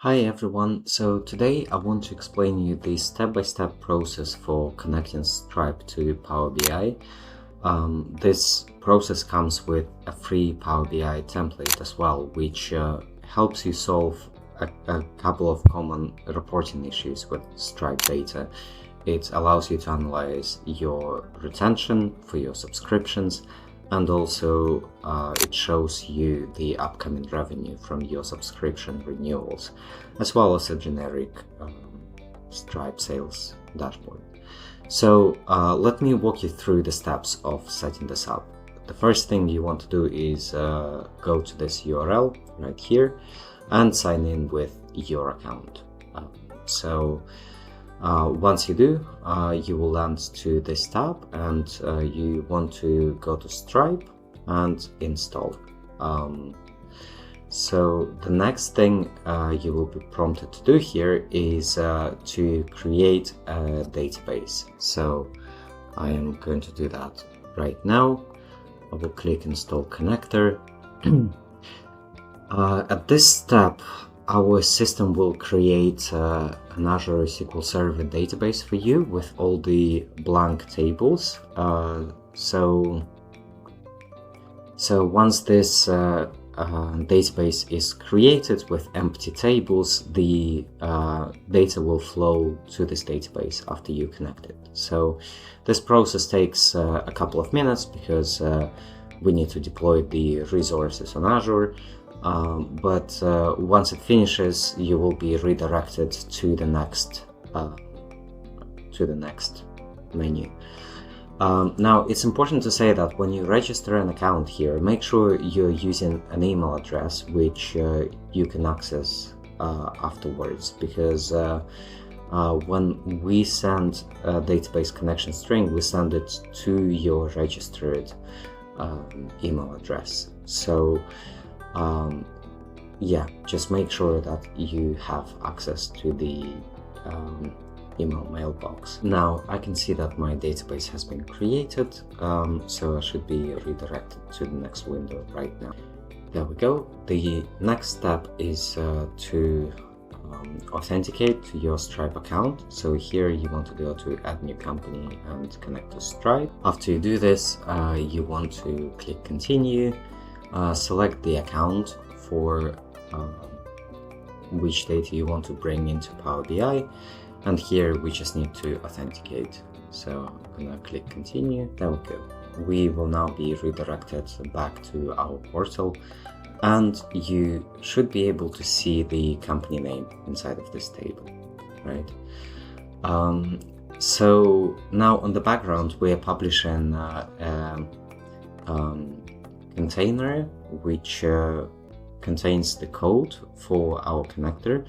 Hi everyone, so today I want to explain you the step-by-step process for connecting Stripe to Power BI. This process comes with a free Power BI template as well, which helps you solve a couple of common reporting issues with Stripe data. It allows you to analyze your retention for your subscriptions, and also it shows you the upcoming revenue from your subscription renewals, as well as a generic Stripe sales dashboard. So let me walk you through the steps of setting this up. The first thing you want to do is go to this URL right here and sign in with your account. Once you do, you will land to this tab, and you want to go to Stripe and install. So the next thing you will be prompted to do here is to create a database. So I am going to do that right now. I will click Install Connector. At this step, our system will create an Azure SQL Server database for you with all the blank tables. So once this database is created with empty tables, the data will flow to this database after you connect it. So this process takes a couple of minutes because we need to deploy the resources on Azure. But once it finishes, you will be redirected to the next menu. Now, it's important to say that when you register an account here, make sure you're using an email address which you can access afterwards, because when we send a database connection string, we send it to your registered email address. So yeah, just make sure that you have access to the email mailbox. Now I can see that my database has been created, so I should be redirected to the next window right now. There we go. The next step is to authenticate to your Stripe account. So here you want to go to Add New Company and connect to Stripe. After you do this, you want to click Continue. Select the account for which data you want to bring into Power BI, and here we just need to authenticate. So I'm gonna click Continue. There we go. We will now be redirected back to our portal, and you should be able to see the company name inside of this table, right? So now on the background, we are publishing container which contains the code for our connector.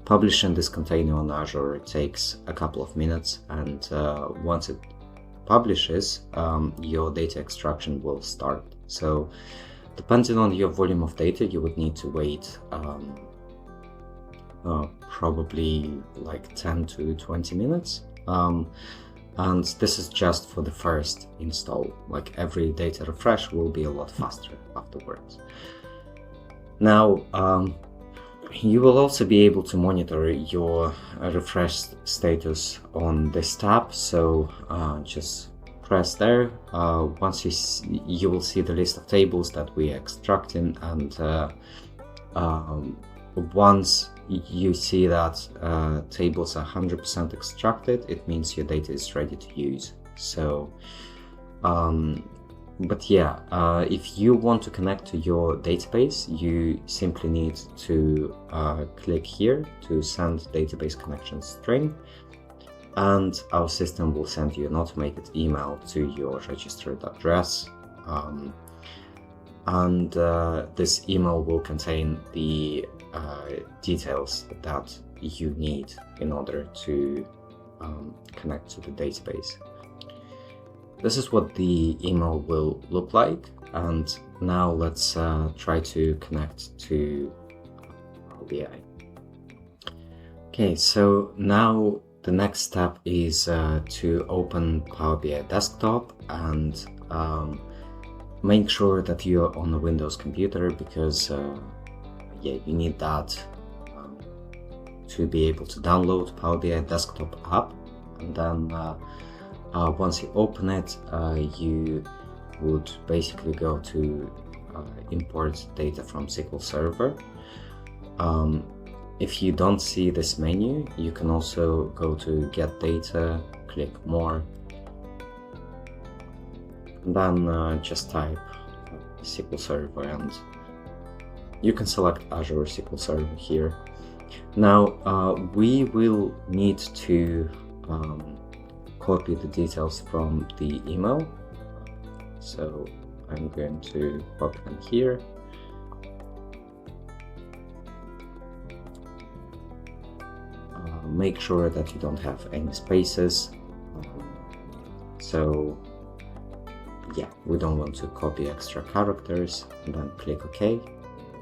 Publishing this container on Azure takes a couple of minutes, and once it publishes, your data extraction will start. So depending on your volume of data, you would need to wait probably like 10 to 20 minutes. And this is just for the first install. Like every data refresh will be a lot faster afterwards. Now, you will also be able to monitor your refresh status on this tab. So just press there. Once you will see the list of tables that we are extracting, and once you see that tables are 100% extracted, it means your data is ready to use. So but yeah, if you want to connect to your database, you simply need to click here to send database connection string, and our system will send you an automated email to your registered address, and this email will contain the details that you need in order to connect to the database. This is what the email will look like, and now let's try to connect to Power BI. Okay, so now the next step is to open Power BI Desktop and make sure that you're on a Windows computer, because yeah, you need that to be able to download Power BI desktop app, and then once you open it, you would basically go to import data from SQL Server. If you don't see this menu, you can also go to Get Data, click More, and then just type SQL Server, and you can select Azure SQL Server here. Now we will need to copy the details from the email, so I'm going to copy them here. Make sure that you don't have any spaces. So yeah, we don't want to copy extra characters, and then click OK.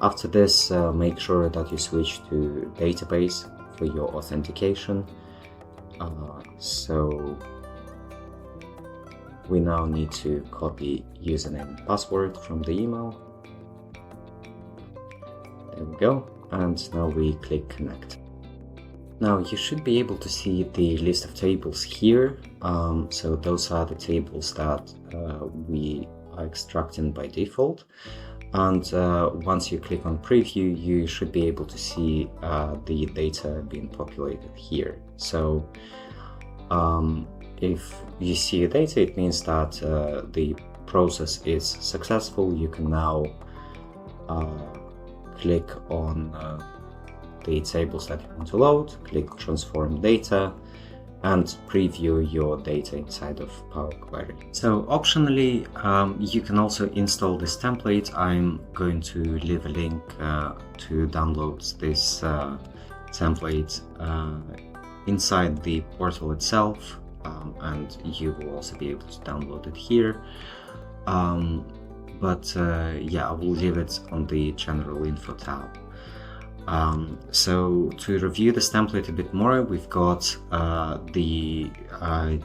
After this, make sure that you switch to database for your authentication. So we now need to copy username and password from the email. There we go, and now we click Connect. Now you should be able to see the list of tables here. So those are the tables that we are extracting by default. And once you click on preview, you should be able to see the data being populated here. So if you see data, it means that the process is successful. You can now click on the tables that you want to load, click Transform Data, and preview your data inside of Power Query. So optionally, you can also install this template. I'm going to leave a link to download this template inside the portal itself, and you will also be able to download it here. But yeah, I will leave it on the General Info tab. So to review this template a bit more, we've got the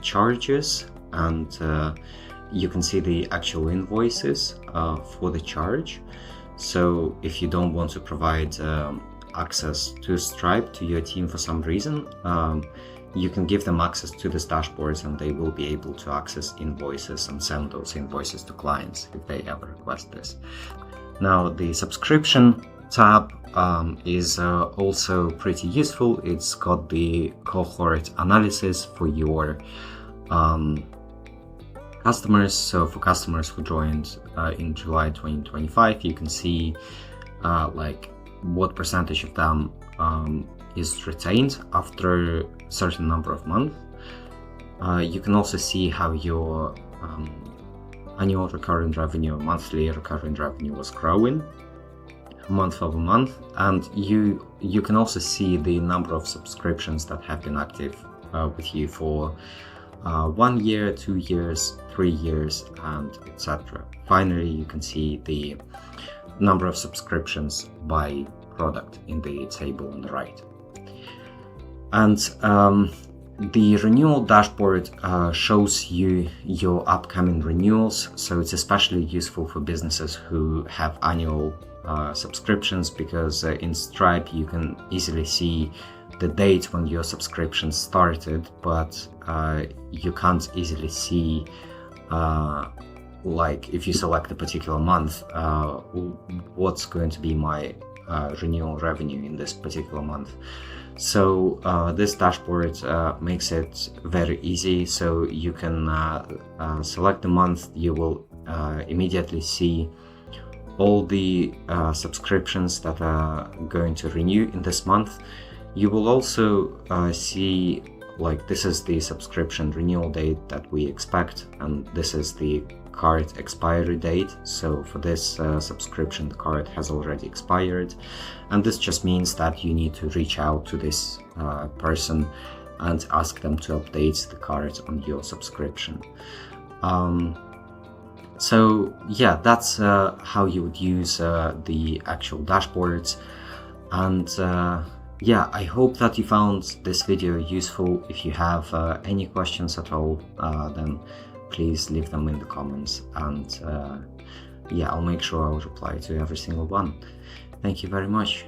charges, and you can see the actual invoices for the charge. So if you don't want to provide access to Stripe to your team for some reason, you can give them access to this dashboard, and they will be able to access invoices and send those invoices to clients if they ever request this. Now the subscription tab is also pretty useful. It's got the cohort analysis for your customers. So for customers who joined in July 2025, you can see like what percentage of them is retained after a certain number of months. You can also see how your annual recurring revenue, monthly recurring revenue was growing month over month, and you can also see the number of subscriptions that have been active with you for 1 year, 2 years, 3 years, and etc. Finally, you can see the number of subscriptions by product in the table on the right. And the renewal dashboard shows you your upcoming renewals, so it's especially useful for businesses who have annual subscriptions, because in Stripe you can easily see the date when your subscription started, but you can't easily see like if you select a particular month, what's going to be my renewal revenue in this particular month. So this dashboard makes it very easy. So you can select the month, you will immediately see all the subscriptions that are going to renew in this month. You will also see, like, this is the subscription renewal date that we expect, and this is the card expiry date. So for this subscription, the card has already expired, and this just means that you need to reach out to this person and ask them to update the card on your subscription. So yeah, that's how you would use the actual dashboards. And yeah, I hope that you found this video useful. If you have any questions at all, then please leave them in the comments, and yeah, I'll make sure I'll reply to every single one. Thank you very much.